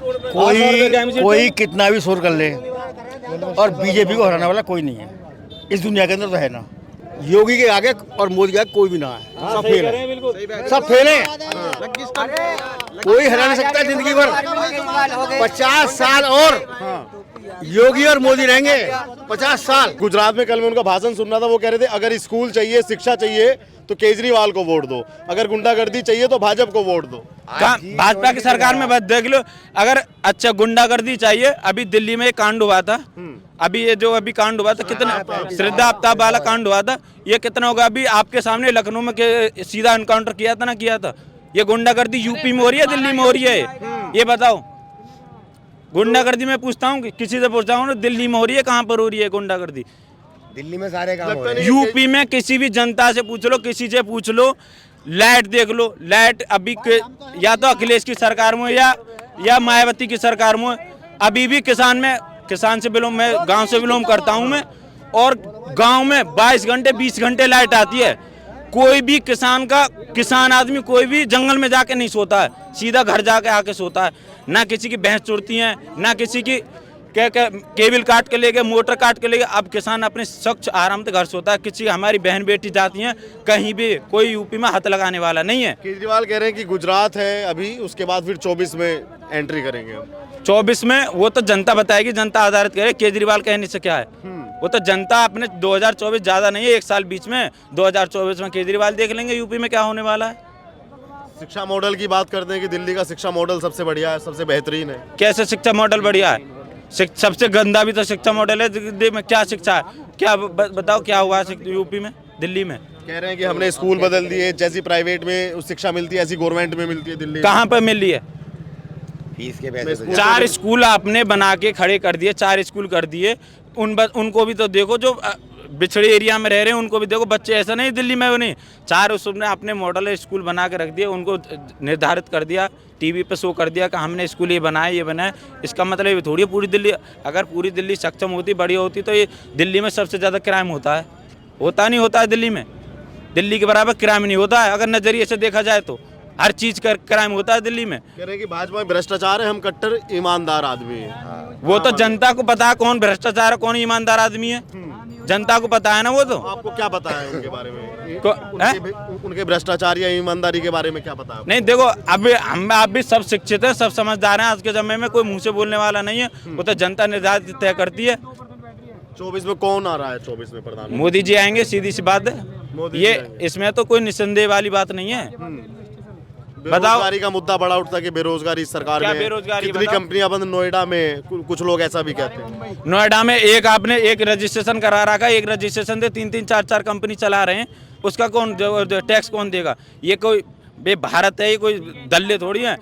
कोई कितना भी शोर कर ले और बीजेपी को हराने वाला कोई नहीं है इस दुनिया के अंदर, तो है ना। योगी के आगे और मोदी के आगे कोई भी ना है, सब फेल है, सब फेल है। कोई हरा नहीं सकता जिंदगी भर। 50 साल और योगी और मोदी रहेंगे, 50 साल। गुजरात में कल मैं उनका भाषण सुन रहा था, वो कह रहे थे अगर स्कूल चाहिए, शिक्षा चाहिए तो केजरीवाल को वोट दो, अगर गुंडागर्दी चाहिए तो भाजपा को वोट दो। भाजपा की सरकार में बस देख लो, अगर अच्छा गुंडागर्दी चाहिए, अभी दिल्ली में एक कांड हुआ था, अभी ये जो अभी कांड हुआ था, कितना श्रद्धा आफ्ताब वाला कांड हुआ था, ये कितना होगा अभी आपके सामने लखनऊ में सीधा एनकाउंटर किया था ना, किया था। ये गुंडागर्दी यूपी में हो रही है, दिल्ली में हो रही है, ये बताओ। गुंडागर्दी में पूछता हूँ, किसी से पूछता हूँ, दिल्ली में हो रही है, कहाँ पर हो रही है गुंडागर्दी? दिल्ली में सारे काम हो रहे हैं। यूपी में किसी भी जनता से पूछ लो, किसी से पूछ लो, लाइट देख लो, लाइट अभी या तो अखिलेश की सरकार में या मायावती की सरकार में, अभी भी किसान से बिलोंग, मैं गांव से बिलोंग करता हूं मैं, और गांव में 22 घंटे 20 घंटे लाइट आती है। कोई भी किसान आदमी कोई भी जंगल में जाके नहीं सोता है, सीधा घर जाके आके सोता है। ना किसी की भैंस चुरती है, ना किसी की केबल काट के ले गए, मोटर काट के ले गए। अब किसान अपने स्वच्छ आराम से घर सोता है। किसी हमारी बहन बेटी जाती हैं कहीं भी, कोई यूपी में हाथ लगाने वाला नहीं है। केजरीवाल कह रहे हैं कि गुजरात है अभी, उसके बाद फिर 24 में एंट्री करेंगे हम। 24 में वो तो जनता बताएगी, जनता आधारित करे। केजरीवाल कहने से क्या है, वो तो जनता अपने 2024 ज्यादा नहीं है, 1 साल बीच में, 2024 में केजरीवाल देख लेंगे यूपी में क्या होने वाला है। शिक्षा मॉडल की बात करते हैं कि दिल्ली का शिक्षा मॉडल सबसे बढ़िया है, सबसे बेहतरीन है। कैसे शिक्षा मॉडल बढ़िया है? सबसे गंदा भी तो शिक्षा मॉडल है दिल्ली में। क्या शिक्षा है, क्या बताओ क्या हुआ यूपी में, दिल्ली में? कह रहे हैं कि हमने स्कूल बदल दिए, जैसी प्राइवेट में शिक्षा मिलती है ऐसी गवर्नमेंट में मिलती है दिल्ली। कहाँ पर मिल रही है? फीस के पैसे 4 स्कूल आपने बना के खड़े कर दिए, 4 स्कूल कर दिए। उनको भी तो देखो, जो बिछड़े एरिया में रह रहे हैं उनको भी देखो। बच्चे ऐसा नहीं दिल्ली में वो नहीं, 4 उसने अपने मॉडल स्कूल बना के रख दिए, उनको निर्धारित कर दिया, टीवी पे शो कर दिया कि हमने स्कूल ये बनाया। इसका मतलब ये थोड़ी है पूरी दिल्ली, अगर पूरी दिल्ली सक्षम होती, बढ़िया होती, तो ये दिल्ली में सबसे ज़्यादा क्राइम होता नहीं होता है दिल्ली में। दिल्ली के बराबर क्राइम नहीं होता है, अगर नज़रिए से देखा जाए तो हर चीज़ का क्राइम होता है दिल्ली में। कह रहे हैं कि भाजपा में भ्रष्टाचार है, हम कट्टर ईमानदार आदमी हैं। वो तो जनता को पता है कौन भ्रष्टाचार है, कौन ईमानदार आदमी है, जनता को पता है ना। वो तो आपको क्या पता है उनके बारे में, उनके भ्रष्टाचार या ईमानदारी के बारे में क्या पता है? नहीं देखो, अभी आप भी सब शिक्षित हैं, सब समझदार हैं। आज के समय में कोई मुंह से बोलने वाला नहीं है, वो तो जनता निर्धारित तय करती है। 24 में कौन आ रहा है? 24 में प्रधानमंत्री मोदी जी आएंगे, सीधी सी बात है ये, इसमें तो कोई निसंदेह वाली बात नहीं है। बेरोजगारी का मुद्दा बड़ा उठता है कि बेरोजगारी सरकार में बेरोजगारी, कितनी कंपनियां बंद नोएडा में, कुछ लोग ऐसा भी कहते हैं। नोएडा में आपने एक रजिस्ट्रेशन करा रखा, एक रजिस्ट्रेशन से 3-3 4-4 कंपनी चला रहे हैं, उसका कौन टैक्स कौन देगा? ये कोई भारत है, ये कोई दल्ले थोड़ी है।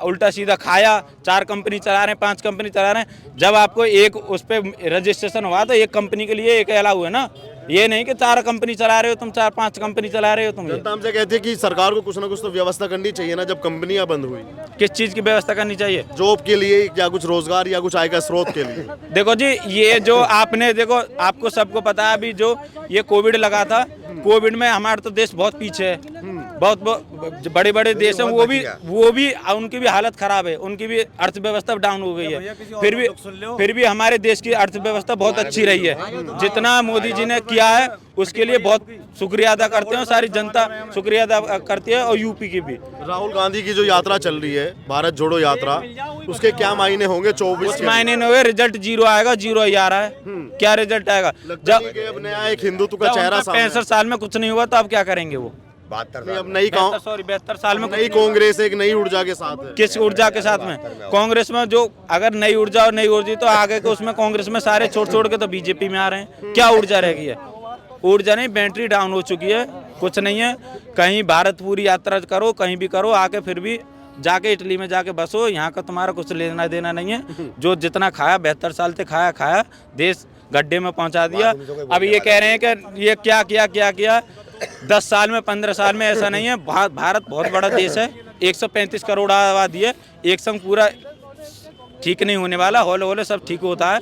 उल्टा सीधा खाया, 4 कंपनी चला रहे हैं, 5 कंपनी चला रहे हैं। जब आपको एक उस पर रजिस्ट्रेशन हुआ तो एक कंपनी के लिए एक अलाउ है ना, ये नहीं कि 4 कंपनी चला रहे हो तुम, 4-5 कंपनी चला रहे हो तुम। जनता हमसे कहती है कि सरकार को कुछ ना कुछ तो व्यवस्था करनी चाहिए ना, जब कंपनियां बंद हुई। किस चीज़ की व्यवस्था करनी चाहिए? जॉब के लिए या कुछ रोजगार या कुछ आय का स्रोत के लिए। देखो जी, ये जो आपने देखो, आपको सबको पता है, अभी जो ये कोविड लगा था, कोविड में हमारा तो देश बहुत पीछे है, बहुत बड़े बड़े देश हैं, वो भी उनकी भी हालत खराब है, उनकी भी अर्थव्यवस्था डाउन हो गई है। फिर भी हमारे देश की अर्थव्यवस्था बहुत अच्छी रही है। जितना मोदी जी ने किया है उसके लिए बहुत शुक्रिया अदा करते हैं, सारी जनता शुक्रिया अदा करती है, और यूपी की भी। राहुल गांधी की जो यात्रा चल रही है, भारत जोड़ो यात्रा, उसके क्या मायने होंगे? 24 मायने नहीं हुए, रिजल्ट 0 आएगा, 0 ही आ रहा है। क्या रिजल्ट आएगा? जब अब नया एक हिंदुत्व का चेहरा 65 साल में कुछ नहीं हुआ तो अब क्या करेंगे वो? 72 अब नई 72 साल में नई कांग्रेस एक नई ऊर्जा के साथ है। किस ऊर्जा के साथ में? कांग्रेस में जो अगर नई ऊर्जा और नई ऊर्जा, तो आगे के उसमें कांग्रेस में सारे छोड़ के तो बीजेपी में आ रहे हैं। क्या ऊर्जा रह गई है? ऊर्जा नहीं, बैटरी डाउन हो चुकी है, कुछ नहीं है। कहीं भारत पूरी यात्रा करो, कहीं भी करो, आके फिर भी जाके इटली में जाके बसो, यहाँ का तुम्हारा कुछ लेना देना नहीं है। जो जितना खाया 72 साल से खाया, देश गड्ढे में पहुंचा दिया। अब ये कह रहे हैं कि ये क्या किया 10 साल में, 15 साल में, ऐसा नहीं है। भारत बहुत बड़ा देश है, 135 करोड़ आबादी है, एक संग पूरा ठीक नहीं होने वाला, हौले सब ठीक होता है।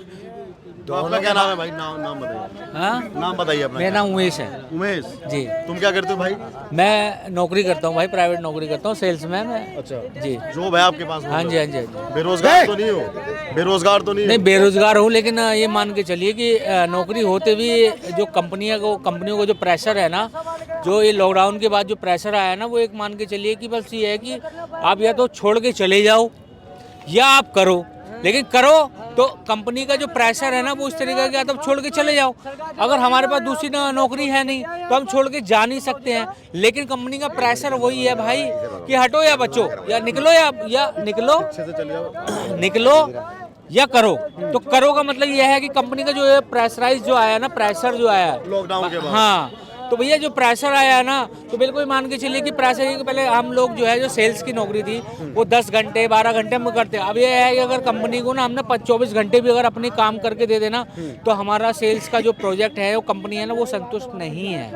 तो आपका क्या नाम है भाई? नाम बताइए। हाँ, नाम बताइए अपना। मेरा नाम उमेश है उमेश जी। तुम क्या करते हो भाई? मैं नौकरी करता हूँ भाई, प्राइवेट नौकरी करता हूँ, सेल्स में मैं। अच्छा जी। जॉब है आपके पास? हाँ जी, हाँ जी, हाँ जी। बेरोजगार तो नहीं हो? बेरोजगार तो नहीं नहीं, हो? बेरोजगार हूँ, लेकिन ये मान के चलिए कि नौकरी होते भी जो कंपनियों को जो प्रेशर है ना, जो ये लॉकडाउन के बाद जो प्रेशर आया ना, वो एक मान के चलिए कि बस ये है कि आप या तो छोड़ के चले जाओ या आप करो, लेकिन करो तो कंपनी का जो प्रेशर है ना वो इस तरीके का, तब छोड़ के चले जाओ। अगर हमारे पास दूसरी नौकरी है नहीं तो हम छोड़ के जा नहीं सकते हैं, लेकिन कंपनी का प्रेशर वही है भाई कि हटो या बचो, या निकलो या निकलो, निकलो या करो। तो करो का मतलब यह है कि कंपनी का जो है प्रेशराइज जो आया ना, प्रेशर जो आया लॉकडाउन के बाद। हाँ, तो भैया जो प्रेशर आया है ना, तो बिल्कुल मान के चलिए कि प्रेशर है कि पहले हम लोग जो है जो सेल्स की नौकरी थी वो 10 घंटे 12 घंटे में करते। अब ये है कि अगर कंपनी को ना हमने 24 घंटे भी अगर अपनी काम करके दे देना तो हमारा सेल्स का जो प्रोजेक्ट है वो कंपनी है ना वो संतुष्ट नहीं है।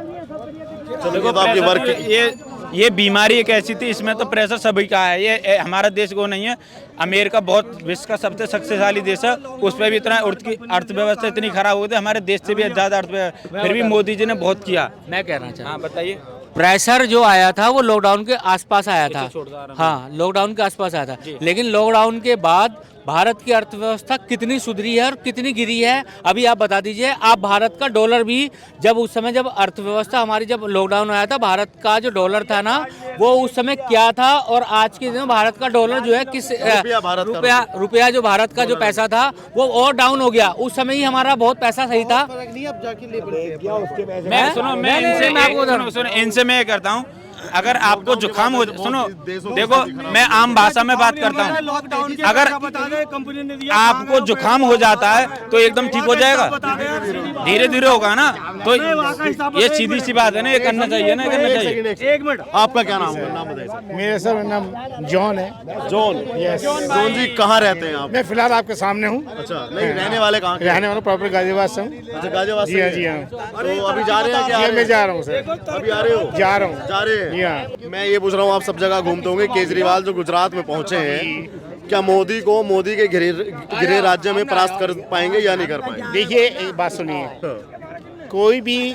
चलो तो आपकी वर्क ये बीमारी एक ऐसी थी, इसमें तो प्रेशर सभी का है। ये हमारा देश को नहीं है, अमेरिका बहुत विश्व का सबसे शक्तिशाली देश है, उस पर भी इतना अर्थव्यवस्था इतनी खराब हो गई थी, हमारे देश से भी ज़्यादा अर्थव्यवस्था, फिर भी मोदी जी ने बहुत किया। मैं कहना चाहता हूँ, बताइए। प्रेशर जो आया था वो लॉकडाउन के आसपास आया था। हाँ, लॉकडाउन के आसपास आया था, लेकिन लॉकडाउन के बाद भारत की अर्थव्यवस्था कितनी सुधरी है और कितनी गिरी है अभी आप बता दीजिए। आप भारत का डॉलर भी जब उस समय जब अर्थव्यवस्था हमारी जब लॉकडाउन आया था, भारत का जो डॉलर था ना वो उस समय क्या था, और आज के दिन भारत का डॉलर जो है किस रुपया जो भारत का जो पैसा था वो और डाउन हो गया। उस समय ही हमारा बहुत पैसा सही था। इनसे मैं करता हूँ, अगर आपको जुकाम हो, सुनो देखो मैं आम भाषा में बात करता हूँ, अगर आपको जुकाम हो जाता है तो एकदम ठीक हो जाएगा, धीरे धीरे होगा ना, तो ये सीधी सी बात है ना, ये करना चाहिए ना, करना चाहिए। एक मिनट, आपका क्या नाम है? नाम बताइए। मेरा सर नाम जॉन है। जॉन? यस। जॉन जी कहाँ रहते हैं आप? मैं फिलहाल आपके सामने हूँ। अच्छा, नहीं रहने वाले कहाँ के? रहने वाला प्रॉपर गाजियाबाद से हूँ। अच्छा, गाजियाबाद से? जी हाँ, जी हाँ। तो अभी जा रहे हैं क्या? मैं जा रहा हूँ सर। अभी आ रहे हो? जा रहा हूँ। जा रहे हैं? जी हाँ। मैं ये पूछ रहा हूँ, आप सब जगह घूमते होंगे, केजरीवाल जो गुजरात में पहुंचे हैं, क्या मोदी को मोदी के गृह राज्य में परास्त कर पाएंगे या नहीं कर पाएंगे? देखिए एक बात सुनिए, कोई भी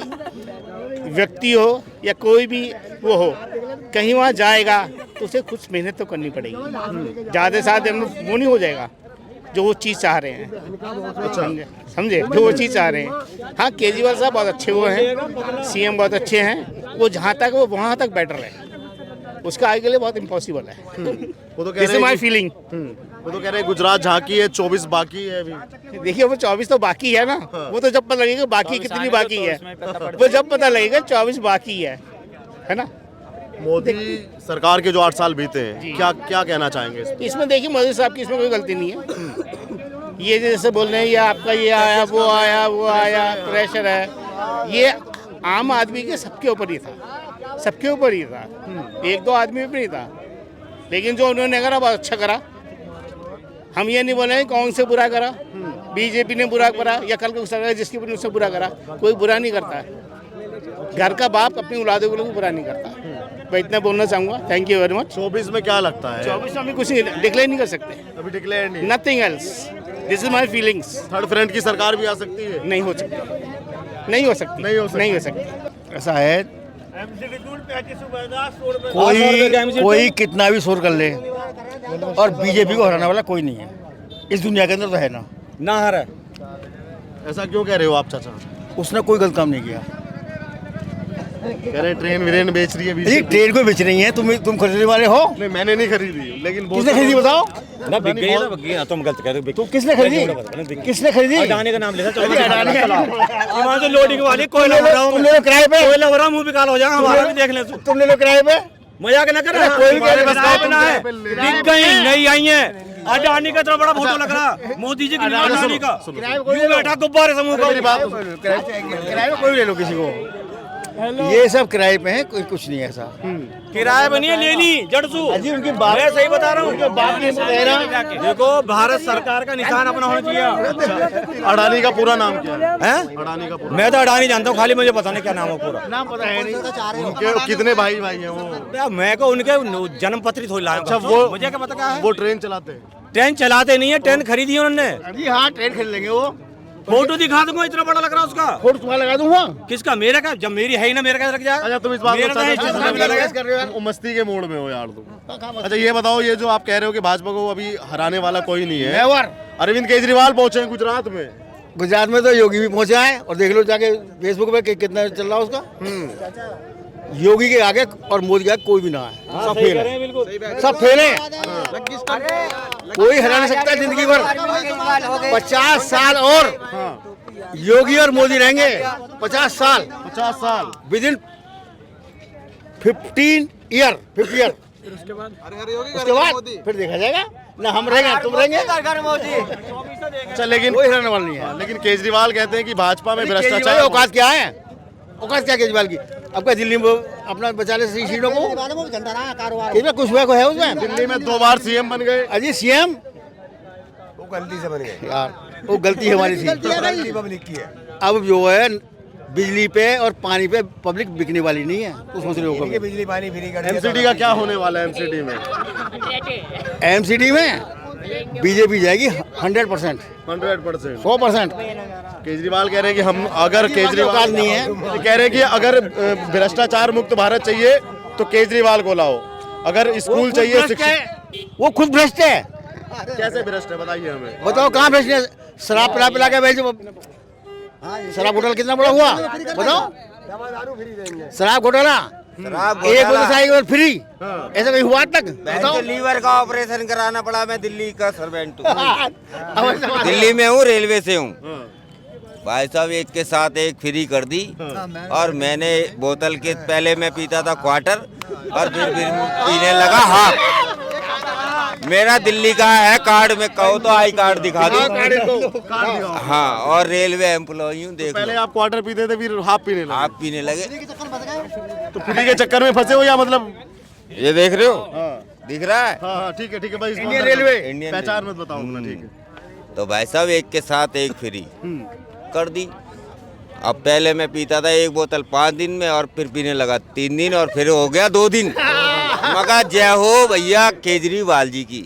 व्यक्ति हो या कोई भी वो हो, कहीं वहाँ जाएगा तो उसे कुछ मेहनत तो करनी पड़ेगी। ज़्यादा से ज़्यादा वो नहीं हो जाएगा जो वो चीज़ चाह रहे हैं। अच्छा, समझे, जो वो चीज़ चाह रहे हैं। हाँ, केजरीवाल साहब बहुत अच्छे वो हैं, सीएम बहुत अच्छे हैं, वो जहाँ तक वो वहाँ तक बेटर है, उसका आगे के लिए बहुत इम्पॉसिबल है। वो तो कह रहे हैं माई फीलिंग। वो तो कह रहे हैं गुजरात झांकी है, 24 बाकी है अभी। देखिए वो 24 तो बाकी है ना, वो तो जब पता लगेगा बाकी कितनी बाकी है, वो जब पता लगेगा 24 बाकी है ना। मोदी सरकार के जो 8 साल बीते हैं, क्या क्या कहना चाहेंगे इसमें? इसमें देखिए मोदी साहब की इसमें कोई गलती नहीं है। ये जैसे बोल रहे हैं ये आपका ये आया वो आया वो आया, प्रेशर है, ये आम आदमी के सबके ऊपर ही था, सबके ऊपर ही था, एक दो आदमी पे नहीं था। लेकिन जो उन्होंने करा बहुत अच्छा करा। हम ये नहीं बोले कौन से बुरा करा, बीजेपी ने बुरा करा या कल को सरकार जिसकी भी उससे बुरा करा, कोई बुरा नहीं करता है। घर का बाप अपनी औलादों को बुरा नहीं करता। मैं इतना बोलना चाहूँगा। Thank you very much. 24 में क्या लगता है? 24 में कुछ नहीं डिक्लेयर नहीं कर सकते, अभी डिक्लेयर नहीं, nothing else, this is my feelings. Third front की सरकार भी आ सकती है? नहीं हो सकती, नहीं हो सकती, नहीं हो सकती। ऐसा है, कोई कितना भी शोर कर ले और बीजेपी को हराने वाला कोई नहीं है इस दुनिया के अंदर, तो है ना, ना हरा। ऐसा क्यों कह रहे हो आप चाचा? उसने कोई गलत काम नहीं किया। कह रहे ट्रेन विरेन बेच रही है ये ट्रेन को बेच रही है, तुम खरीदने वाले हो? नहीं, मैंने नहीं खरीदी, लेकिन किसने खरीदी बताओ ना? बिक गई ना, बिक गई ना, तुम गलत कह रहे हो। तो किसने खरीदी? किसने खरीदी? अडानी का नाम लेता चलो, अडानी का नाम। वहाँ से लोडिंग वाली कोयला हो रहा हूँ, तुम ले लो किराए पे, कोयला हो रहा हूँ, मुँह भी काला हो जाएगा, हमारा भी देख ले। तुम ले लो किराए पे, मजाक ना कर, कोई बना है, बिक गई नहीं आई है। अडानी का तो बड़ा फोटो लग रहा, मोदी जी की अडानी का यूं बैठा गुब्बारे समूह का। किराए पे कोई ले लो किसी को, ये सब किराए पे है, कोई कुछ नहीं है ऐसा। किराए पे नहीं है, लेनी जड़सू। उनकी बात मैं सही बता रहा हूँ, बात नहीं कह रहा। देखो भारत सरकार का निशान अपना होना चाहिए। अडानी का पूरा नाम क्या है? अडानी का पूरा, मैं तो अडानी जानता हूँ, खाली मुझे पता नहीं क्या नाम है पूरा। नाम पता है नहीं। उनके कितने भाई हैं वो? मैं को उनके जन्म पत्री थोड़ी लाया। अच्छा, वो मुझे क्या पता क्या है? वो ट्रेन चलाते हैं? ट्रेन चलाते नहीं है, ट्रेन खरीदी है उन्होंने। जी हाँ, ट्रेन खरीद लेंगे वो। फोटो दिखा दूंगा, इतना बड़ा लग रहा है उसका। फोटो तुम्हारा लगा दूंगा। किसका? मेरा का? जब मेरी है ही ना, मेरा कैसे लग जाएगा? अच्छा तुम इस बात मेरा तो है, को जिसका भी लगा कर रहे हो यार। तुम मस्ती के मूड में हो यार तुम। अच्छा ये बताओ, ये जो आप कह रहे हो कि भाजपा को अभी हराने वाला कोई नहीं है, नेवर। अरविंद केजरीवाल पहुंचे हैं गुजरात में। गुजरात में तो योगी भी पहुंचा है, और देख लो जाके फेसबुक पे कितना चल रहा है उसका। योगी के आगे और मोदी के आगे कोई भी ना है, सब फेल है, सब फेल है। कोई हरा नहीं सकता जिंदगी भर। 50 साल और योगी और मोदी रहेंगे, 50 साल 50 साल विद इन 50 ईयर। उसके बाद फिर देखा जाएगा ना, हम रहेंगे तुम रहेंगे। अच्छा लेकिन कोई हराने वाला नहीं है। लेकिन केजरीवाल कहते हैं कि भाजपा में केजरीवाल भ्रष्टाचार की औकात क्या है? औकात क्या केजरीवाल की? अब क्या दिल्ली में अपना बचा ले सीटों को? केजरीवाल कुछ हुआ को है उसमें? दिल्ली में 2 बार सीएम बन गए। अजी सीएम वो गलती से बन गए। यार, वो गलती हमारी थी। गलती पब्लिक की है। अब जो है बिजली पे और पानी पे पब्लिक बिकने वाली नहीं है, तो सोच रहे हो इनके बिजली पानी फ्री कर दिया। एमसीडी का क्या होने वाला है? एमसीडी में एमसीडी में बीजेपी जाएगी 100%, 100%। 100%। केजरीवाल कह रहे हैं कि हम अगर केजरीवाल औकात नहीं है। ये कह रहे हैं कि अगर भ्रष्टाचार मुक्त भारत चाहिए तो केजरीवाल को लाओ, अगर स्कूल चाहिए शिक्षा। वो खुद भ्रष्ट है। कैसे भ्रष्ट है बताइए हमें। बताओ कहाँ भ्रष्ट है? शराब पिला पिला के भेजो। शराब घोटाला कितना बड़ा हुआ बताओ? शराब घोटाला एक मोटरसाइकिल फ्री, ऐसा कहीं हुआ तक? बताओ। लीवर का ऑपरेशन कराना पड़ा। मैं दिल्ली का सर्वेंट हूँ, दिल्ली में हूँ, रेलवे से हूँ। भाई साहब एक के साथ एक फ्री कर दी, और मैंने बोतल के पहले मैं पीता था क्वार्टर, और फिर पीने लगा हाफ। मेरा दिल्ली का है कार्ड, में कहो तो आई कार्ड दिखा दो। हाँ, और रेलवे एम्प्लॉई हूँ। देख पहले आप क्वार्टर पीते थे, फिर हाफ पीने लगे। आप पीने लगे, तो फ्री के चक्कर में फंसे हो या मतलब? ये देख रहे हो, हाँ दिख रहा है? हाँ ठीक है भाई। इंडियन रेलवे इंडियन पहचान मत बताओ अपना, ठीक है। तो भाई साहब एक के साथ एक फ्री कर दी। अब पहले मैं पीता था एक बोतल 5 दिन में, और फिर पीने लगा 3 दिन, और फिर हो गया 2 दिन। मगर जय हो भैया केजरीवाल जी की।